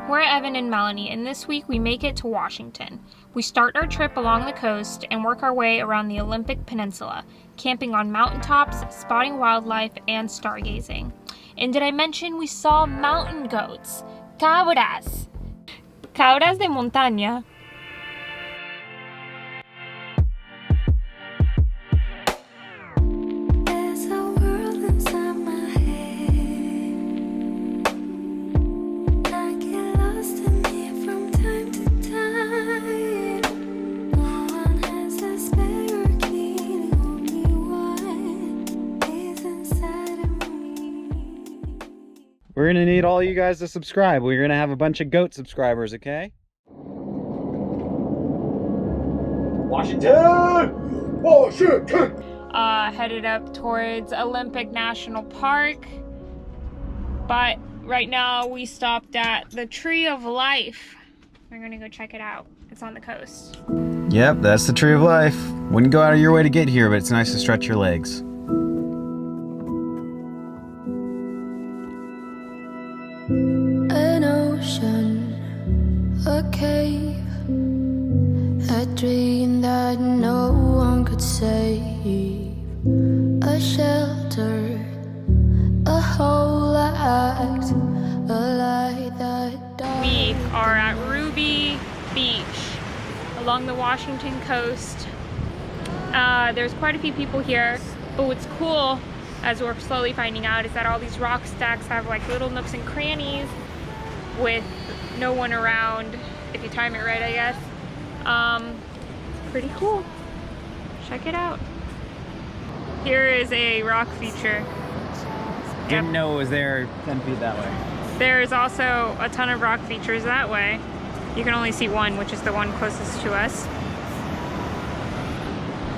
We're Evan and Melanie, and this week we make it to Washington. We start our trip along the coast and work our way around the Olympic Peninsula, camping on mountaintops, spotting wildlife, and stargazing. And did I mention we saw mountain goats? Cabras! Cabras de montaña. We're gonna need all you guys to subscribe. We're gonna have a bunch of goat subscribers, okay? Washington! Washington! Headed up towards Olympic National Park. But right now we stopped at the Tree of Life. We're gonna go check it out. It's on the coast. Yep, that's the Tree of Life. Wouldn't go out of your way to get here, but it's nice to stretch your legs. An ocean, a cave, a dream that no one could save, a shelter, a whole act, a light that died. We are at Ruby Beach along the Washington coast. There's quite a few people here, but what's cool, as we're slowly finding out, is that all these rock stacks have like little nooks and crannies with no one around, if you time it right, I guess. Pretty cool. Check it out. Here is a rock feature. Didn't know it was there 10 feet that way. There's also a ton of rock features that way. You can only see one, which is the one closest to us.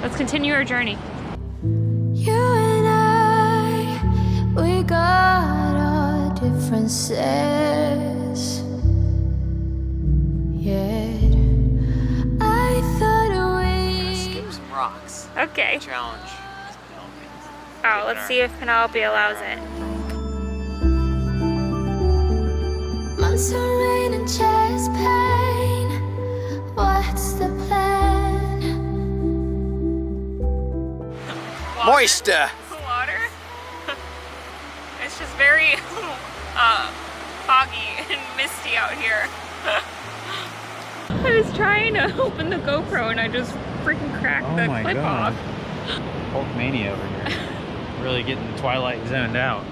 Let's continue our journey. You and I, we got our differences. Yet I thought we skip some rocks. Okay. Challenge. Oh, let's see if Penelope allows it. months of rain and chest pain. What's the plan? Moisture. Water. It's just very foggy and misty out here. I was trying to open the GoPro and I just freaking cracked the clip off. Hulk mania over here. Really getting the Twilight zoned out.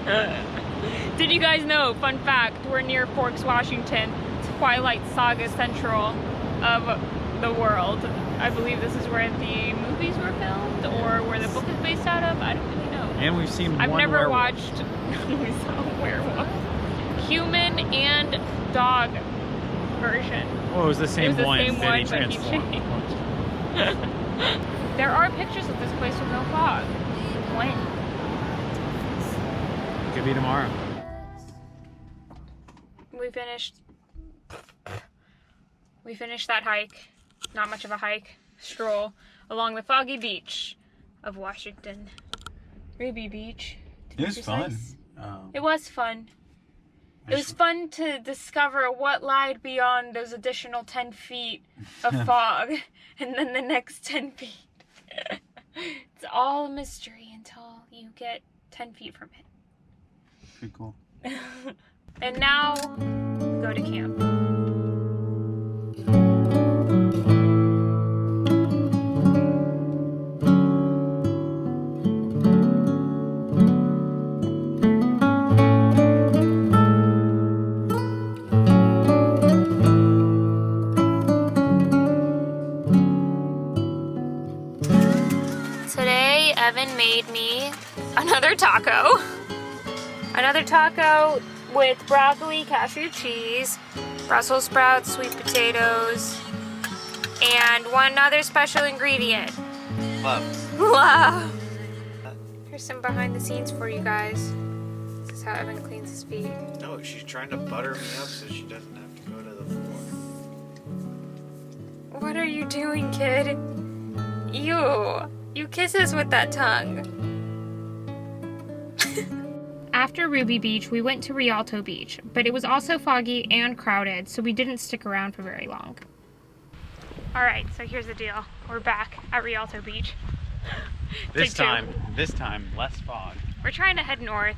Did you guys know, fun fact, we're near Forks, Washington, Twilight Saga Central of the world. I believe this is where the movies were filmed or where the book is based out of. I don't really know. And we've seen I've one never werewolf. watched we saw a werewolf. Human and dog version. Well, it was the same one. It was the same one, but he transformed. changed. There are pictures of this place with no fog. When? Could be tomorrow. We finished that hike. Not much of a hike. Stroll along the foggy beach of Washington. Ruby Beach. It was fun. It was fun. It was fun to discover what lied beyond those additional 10 feet of fog, and then the next 10 feet. It's all a mystery until you get 10 feet from it. Pretty cool. And now, we go to camp. Today, Evan made me another taco. Another taco with broccoli, cashew cheese, Brussels sprouts, sweet potatoes, and one other special ingredient. Love. Love. Here's some behind the scenes for you guys. This is how Evan cleans his feet. No, she's trying to butter me up so she doesn't have to go to the floor. What are you doing, kid? Ew. You kiss us with that tongue. After Ruby Beach, we went to Rialto Beach, but it was also foggy and crowded, so we didn't stick around for very long. All right, so here's the deal. We're back at Rialto Beach. This time, less fog. We're trying to head north.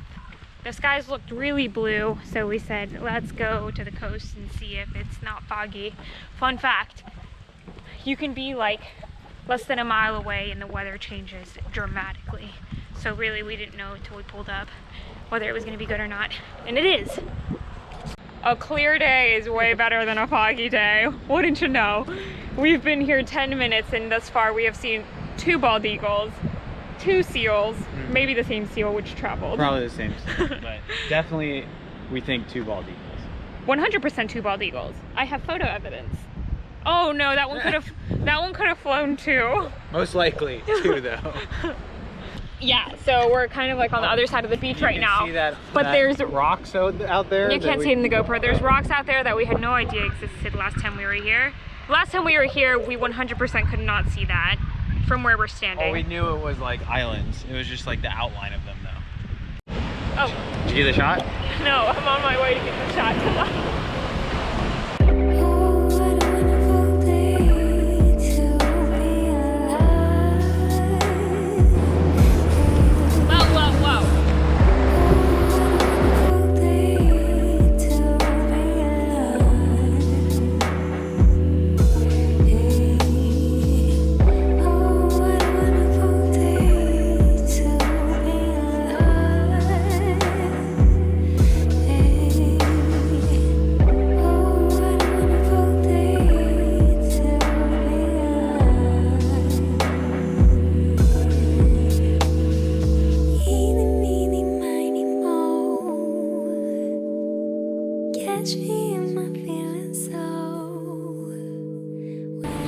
The skies looked really blue, so we said, let's go to the coast and see if it's not foggy. Fun fact, you can be like less than a mile away and the weather changes dramatically. So really, we didn't know until we pulled up whether it was gonna be good or not, and it is. A clear day is way better than a foggy day. Wouldn't you know? We've been here 10 minutes and thus far we have seen 2 bald eagles, 2 seals, maybe the same seal which traveled. Probably the same seal, but definitely we think 2 bald eagles. 100% 2 bald eagles. I have photo evidence. Oh no, that one could have flown too. Most likely 2 though. Yeah, so we're kind of like on the other side of the beach right now. See that, but there's rocks out there. You can't see it in the GoPro. There's rocks out there that we had no idea existed last time we were here. Last time we were here, we 100% could not see that from where we're standing. Oh, we knew it was like islands. It was just like the outline of them though. Oh. Did you get the shot? No, I'm on my way to get the shot.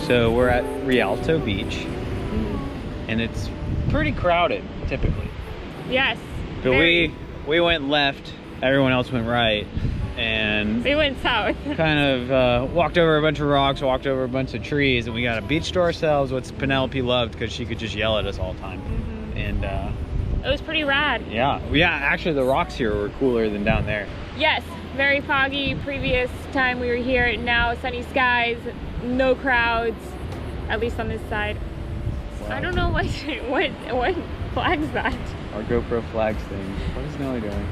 So we're at Rialto Beach, and it's pretty crowded typically. Yes. But we went left, everyone else went right, and we went south. Kind of walked over a bunch of rocks, walked over a bunch of trees, and we got a beach to ourselves, which Penelope loved because she could just yell at us all the time. And it was pretty rad. Yeah, actually the rocks here were cooler than down there. Yes, very foggy previous time we were here. Now sunny skies, no crowds, at least on this side. Wow. I don't know what flag's that? Our GoPro flags thing. What is Nelly doing?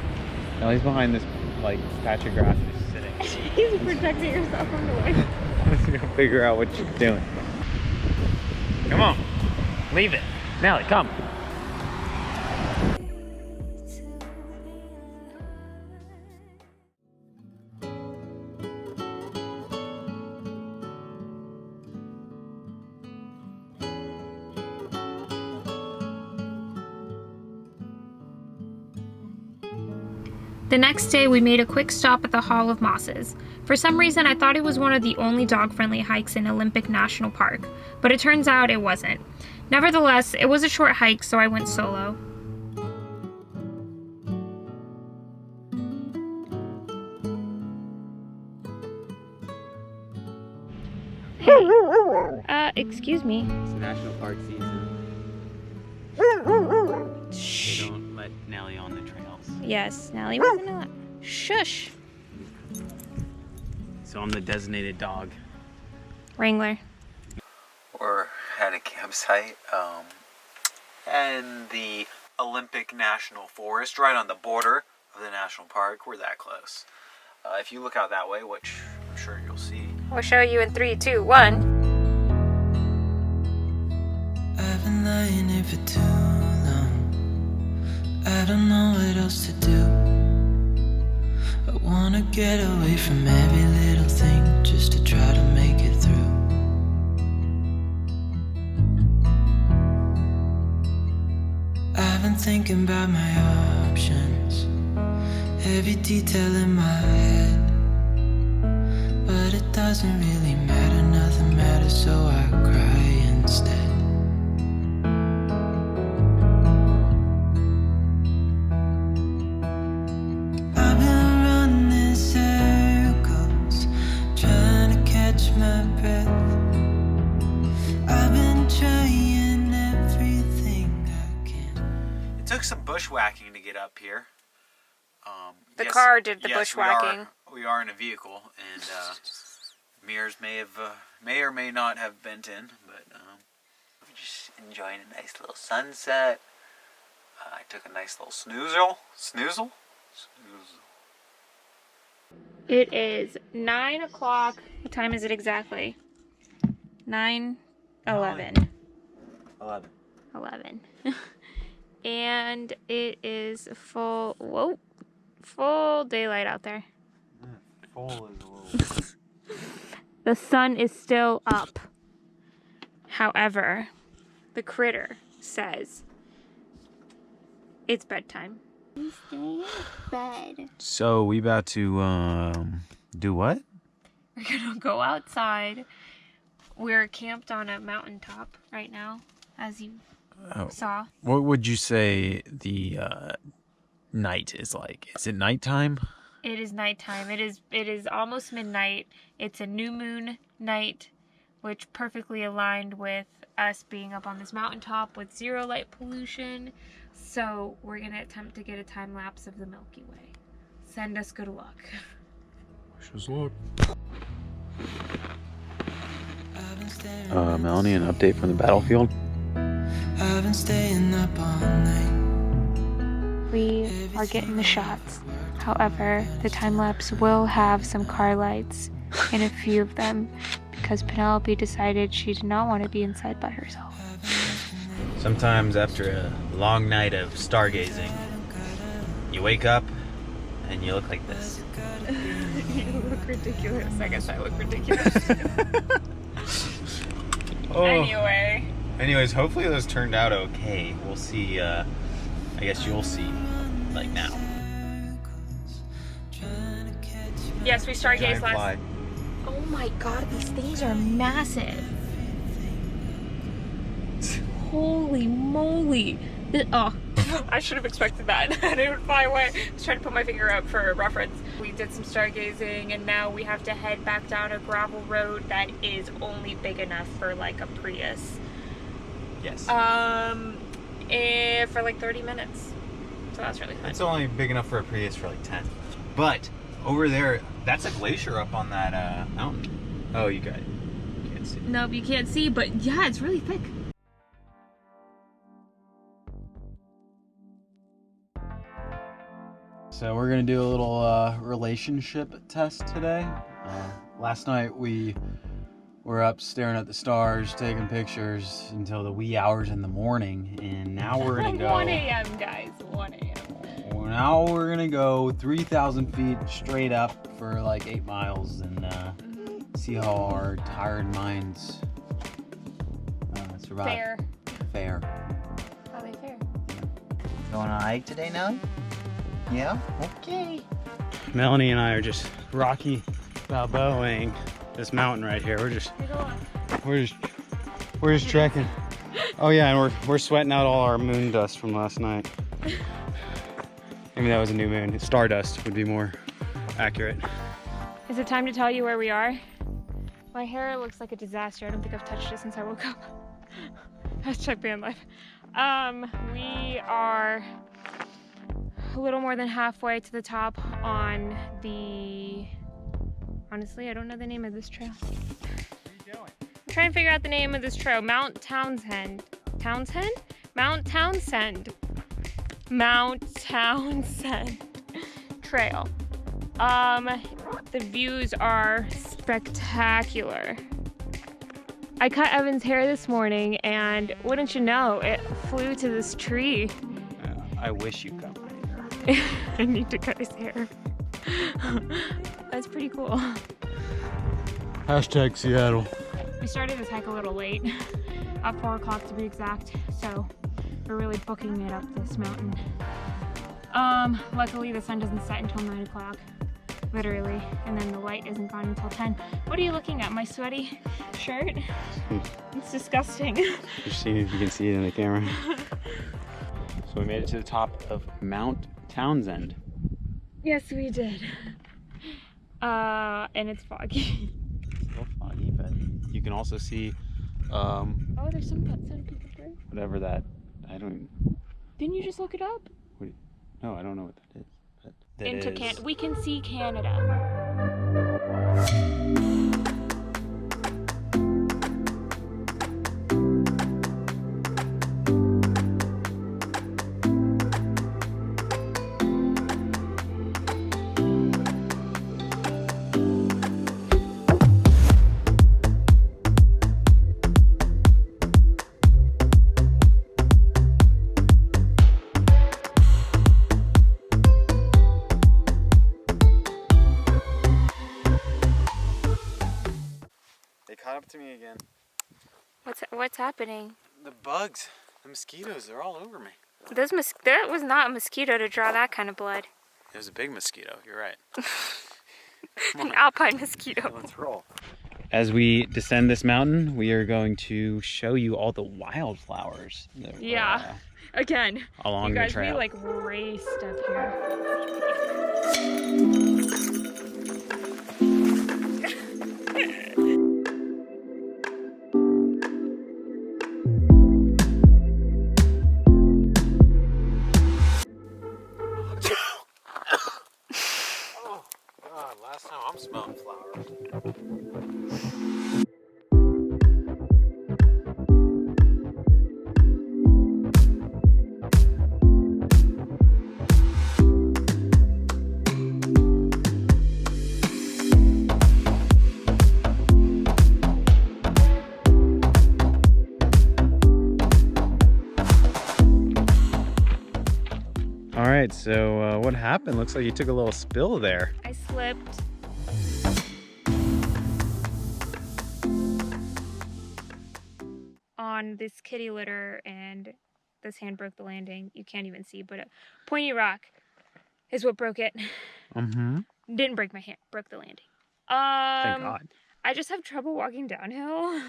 Nelly's behind this like patch of grass just sitting. He's protecting herself from the wind. Let's go figure out what she's doing. Come on, leave it. Nelly, come. The next day, we made a quick stop at the Hall of Mosses. For some reason, I thought it was one of the only dog-friendly hikes in Olympic National Park, but it turns out it wasn't. Nevertheless, it was a short hike, so I went solo. Hey. Excuse me. It's National Park season. Shh. They don't let Nelly on the trails. Yes, Nelly wasn't allowed. Shush. So I'm the designated dog. Wrangler. We're at a campsite in the Olympic National Forest, right on the border of the national park. We're that close. If you look out that way, which I'm sure you'll see. We'll show you in 3, 2, 1. I've been lying here for too long. I don't know what else to do. I wanna get away from every little thing just to try to make it through. I've been thinking about my options, every detail in my head. But it doesn't really matter, nothing matters, so I cry instead. I've been running circles, trying to catch my breath. I've been trying everything I can. It took some bushwhacking to get up here. The yes, car did the yes, bushwhacking. We are in a vehicle, and mirrors may or may not have bent in, but we're just enjoying a nice little sunset. I took a nice little snoozle. It is 9 o'clock. What time is it exactly? 9:11. 11. And it is full daylight out there. Full is a little... The sun is still up. However, the critter says it's bedtime. He's staying in bed. So we about to do what? We're gonna go outside. We're camped on a mountaintop right now, as you saw. What would you say the night is like? Is it nighttime? It is nighttime. It is almost midnight. It's a new moon night, which perfectly aligned with us being up on this mountaintop with zero light pollution. So we're gonna attempt to get a time lapse of the Milky Way. Send us good luck. Wish us luck. Melanie, an update from the battlefield? I've been staying up all night. We are getting the shots. However, the time lapse will have some car lights in a few of them because Penelope decided she did not want to be inside by herself. Sometimes after a long night of stargazing, you wake up and you look like this. You look ridiculous. I guess I look ridiculous. Oh. Anyways, hopefully those turned out okay. We'll see. I guess you'll see, like now. yes, we stargazed Giant last. fly. Oh my god, these things are massive. Holy moly. Oh, I should have expected that. I didn't fly away. I was trying to put my finger up for reference. We did some stargazing and now we have to head back down a gravel road that is only big enough for like a Prius. Yes. For like 30 minutes. So that's really fun. It's only big enough for a Prius for like 10. But over there, that's a glacier up on that mountain. Oh, you can't see. Nope, you can't see, but yeah, it's really thick. So we're gonna do a little relationship test today. Last night we were up staring at the stars, taking pictures until the wee hours in the morning, and now we're gonna go. 1 a.m. guys, 1 a.m. Now we're gonna go 3,000 feet straight up for like 8 miles and see how our tired minds survive. Fair. How they fare? Going on a hike today now? Yeah? Okay. Melanie and I are just Rocky Balboaing this mountain right here. We're just trekking. Oh yeah, and we're sweating out all our moon dust from last night. Maybe that was a new moon. Stardust would be more accurate. Is it time to tell you where we are? My hair looks like a disaster. I don't think I've touched it since I woke up. Hashtag vanlife. We are a little more than halfway to the top on the... Honestly, I don't know the name of this trail. What are you doing? I'm trying to figure out the name of this trail. Mount Townsend. Townsend? Mount Townsend. Mount Townsend Trail. The views are spectacular. I cut Evan's hair this morning and wouldn't you know, it flew to this tree. I wish you cut my hair. I need to cut his hair. That's pretty cool. Hashtag Seattle. We started this hike a little late, at 4 o'clock to be exact, so we're really booking it up this mountain. Luckily the sun doesn't set until 9 o'clock, literally, and then the light isn't gone until 10. What are you looking at, my sweaty shirt? It's disgusting. Just seeing if you can see it in the camera. So we made it to the top of Mt Townsend. Yes, we did. And it's foggy. It's a little foggy, but you can also see Oh, there's some people through. whatever that, I don't even, Didn't you just look it up? no, I don't know what that is. But into Canada. We can see Canada. They caught up to me again. What's happening? The bugs, the mosquitoes, they're all over me. That was not a mosquito to draw that kind of blood. It was a big mosquito, you're right. An alpine mosquito. Let's roll. As we descend this mountain, we are going to show you all the wildflowers. That Yeah. Again, along you guys, the trail. we like raced up here. Oh God, last time I'm smelling flowers. All right, so what happened? Looks like you took a little spill there. I slipped. On this kitty litter, and this hand broke the landing. You can't even see, but a pointy rock is what broke it. Mm-hmm. Didn't break my hand, broke the landing. Thank God. I just have trouble walking downhill.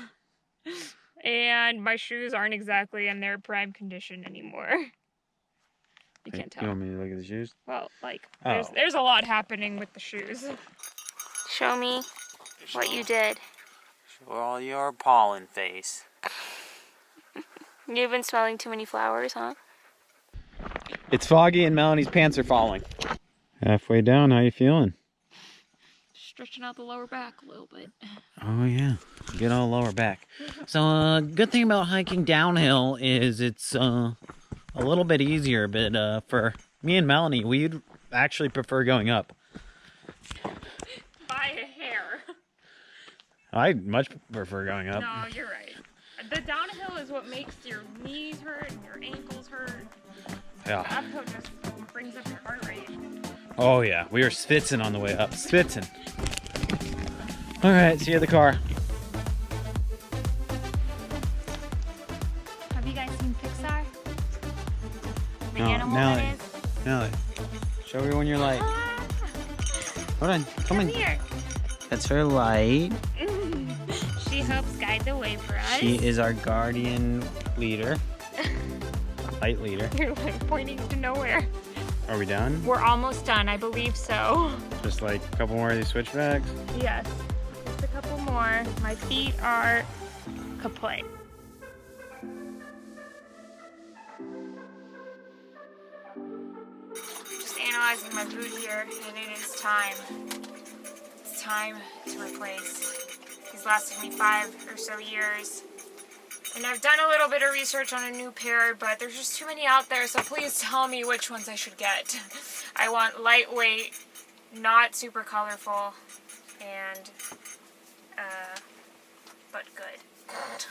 And my shoes aren't exactly in their prime condition anymore. You can't tell. You want me to look at the shoes? Well, like, Oh. there's a lot happening with the shoes. Show me what you did. Show all your pollen face. You've been smelling too many flowers, huh? It's foggy and Melanie's pants are falling. Halfway down, how you feeling? Stretching out the lower back a little bit. Oh yeah, good old lower back. So good thing about hiking downhill is it's a little bit easier, but for me and Melanie, we'd actually prefer going up. By a hair. I'd much prefer going up. No, you're right. The downhill is what makes your knees hurt and your ankles hurt. Yeah. The uphill just brings up your heart rate. Oh yeah, we were spitzing on the way up. Spitzing. All right, see you at the car. Have you guys seen Pixar? The No, animal now that it- is? Now, show everyone your light. Ah, Hold on, come come on. here. That's her light. She helps guide the way for us. She is our guardian leader. Light leader. You're like pointing to nowhere. Are we done? We're almost done, I believe so. Just like a couple more of these switchbacks. Yes. Just a couple more. My feet are kaput. Just analyzing my food here, and it is time. It's time to replace. These lasted me 5 or so years. And I've done a little bit of research on a new pair, but there's just too many out there, so please tell me which ones I should get. I want lightweight, not super colorful, and, but good.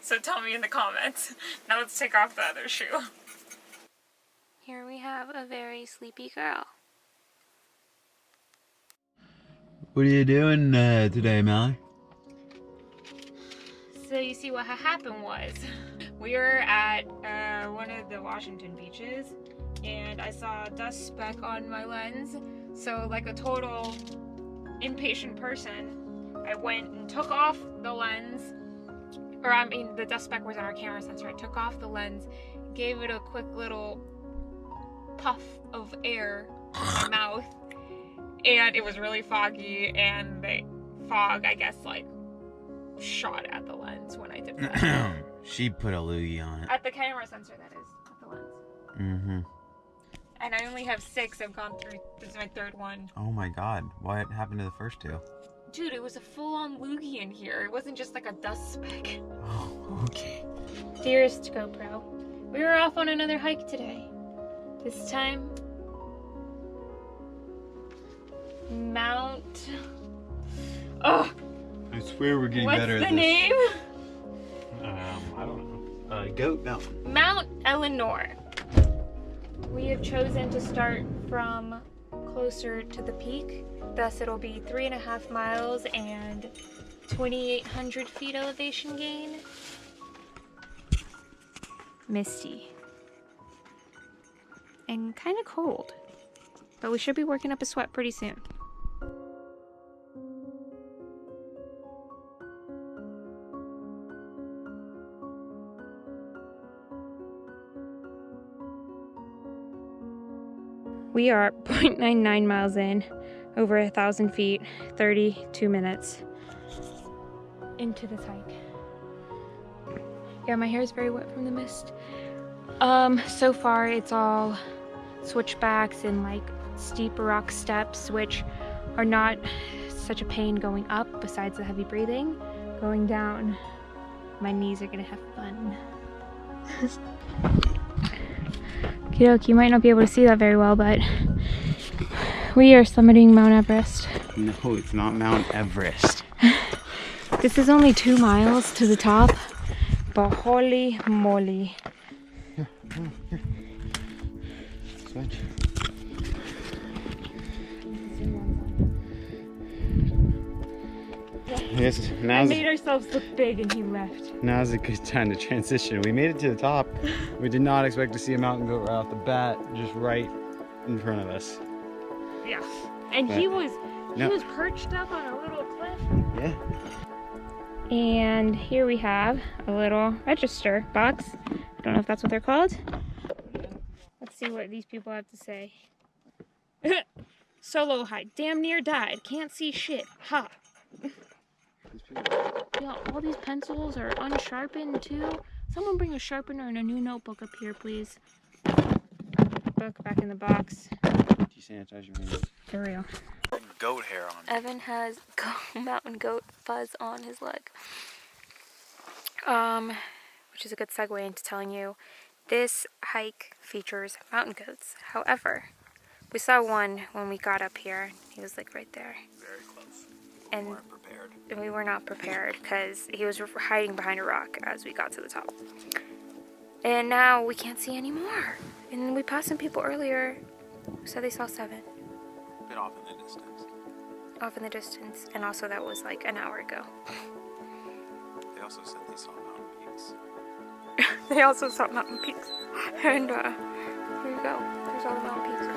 So tell me in the comments. Now let's take off the other shoe. Here we have a very sleepy girl. What are you doing today, Melly? So you see what happened was, we were at one of the Washington beaches, and I saw a dust speck on my lens. So like a total impatient person, I went and took off the lens, or I mean the dust speck was on our camera sensor. I took off the lens, gave it a quick little puff of air in my mouth, and it was really foggy, and the fog, I guess, like shot at the lens when I did that. She put a loogie on it. At the camera sensor, that is, not the lens. Mm-hmm. And I only have 6. I've gone through, this is my 3rd one. Oh my god, what happened to the first 2? Dude, it was a full-on loogie in here. It wasn't just like a dust speck. Oh, okay. Dearest GoPro, we were off on another hike today. This time, Mount... Oh! I swear we're getting What's better at the this. name? I don't know. Goat Mountain. Mt Eleanor. We have chosen to start from closer to the peak. Thus it'll be 3.5 miles and 2,800 feet elevation gain. Misty. And kind of cold. But we should be working up a sweat pretty soon. We are 0.99 miles in, over 1,000 feet, 32 minutes into this hike. Yeah, my hair is very wet from the mist. So far it's all switchbacks and like steep rock steps, which are not such a pain going up besides the heavy breathing. Going down, my knees are gonna have fun. You might not be able to see that very well, but we are summiting Mount Everest. No, it's not Mount Everest. This is only 2 miles to the top, but holy moly. Here. Switch. Yes, We made ourselves look big and he left. now's a good time to transition. We made it to the top. We did not expect to see a mountain goat right off the bat, just right in front of us. Yeah. And But he was no. perched up on a little cliff. Yeah. And here we have a little register box. I don't know if that's what they're called. Let's see what these people have to say. Solo hike. Damn near died. Can't see shit. Ha. Yeah, all these pencils are unsharpened too. Someone bring a sharpener and a new notebook up here, please. Book back in the box. Desanitize your hands. For real. Goat hair on. Evan has mountain goat fuzz on his leg. Which is a good segue into telling you this hike features mountain goats. However, we saw one when we got up here. He was like right there. Very close. And Weren't prepared. we were not prepared because he was hiding behind a rock as we got to the top. And now we can't see anymore. And we passed some people earlier who said they saw 7 Bit off in the distance. off in the distance. And also that was like an hour ago. They also said they saw mountain peaks. They also saw mountain peaks. And here you go. There's all the mountain peaks.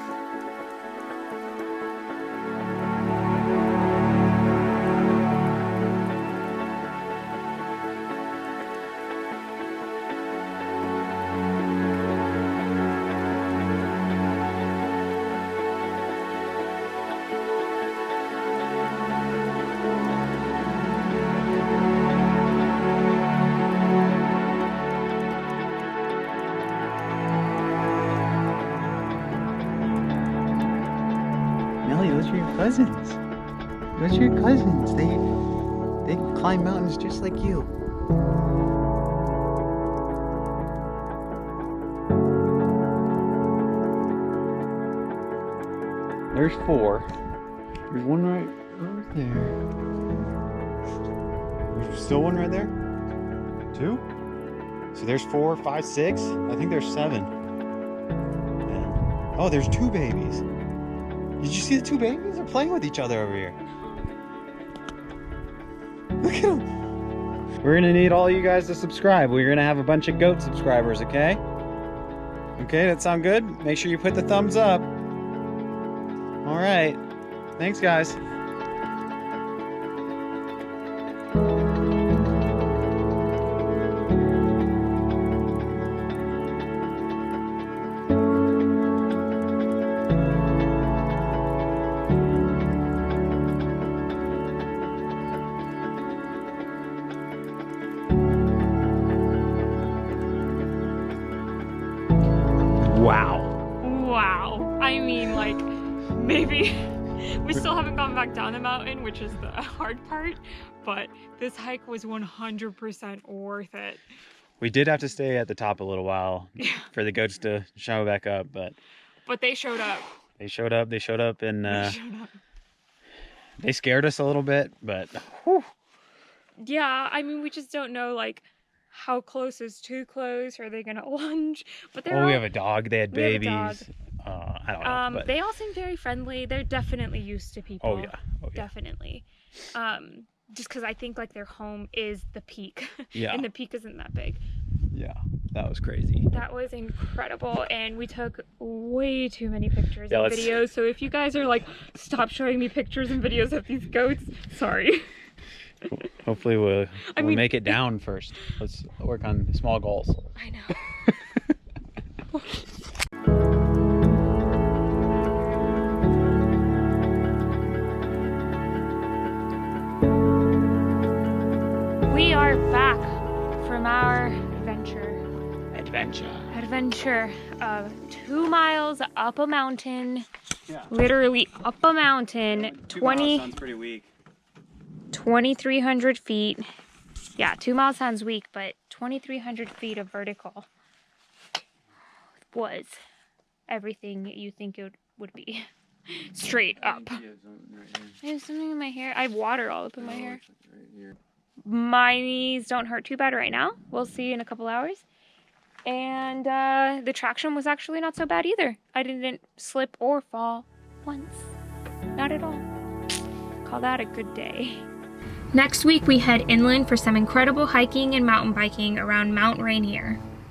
Nelly, those are your cousins. Those are your cousins. They climb mountains just like you. There's 4. There's one right over there. There's still one right there? 2? So there's 4, 5, 6. I think there's 7. Yeah. Oh, there's 2 babies. Did you see the 2 babies? They're playing with each other over here. Look at them. We're gonna need all you guys to subscribe. We're gonna have a bunch of goat subscribers, okay? Okay, that sound good? Make sure you put the thumbs up. All right. Thanks, guys. Wow. Wow. back down the mountain, which is the hard part, but this hike was 100% worth it. We did have to stay at the top a little while for the goats to show back up, but they showed up. They showed up, and They showed up. they scared us a little bit, but whew. Yeah, I mean, we just don't know, like, how close is too close. Are they gonna lunge? But they're we have a dog. They had We have a babies. I don't know. But they all seem very friendly. They're definitely used to people. Oh yeah. Definitely. Just because I think like their home is the peak. Yeah. And the peak isn't that big. Yeah, that was crazy. That was incredible, and we took way too many pictures Yeah, and videos. So if you guys are like, stop showing me pictures and videos of these goats, sorry. Hopefully we'll mean- make it down first. Let's work on small goals. I know. We are back from our adventure of 2 miles up a mountain. Yeah. Literally up a mountain. 2 miles sounds pretty weak. 2,300 feet. Yeah, 2 miles sounds weak, but 2,300 feet of vertical was everything you think it would be. Straight up. I have something in my hair. I have water all up in my hair. My knees don't hurt too bad right now. We'll see in a couple hours. And the traction was actually not so bad either. I didn't slip or fall once. Not at all. Call that a good day. Next week we head inland for some incredible hiking and mountain biking around Mount Rainier.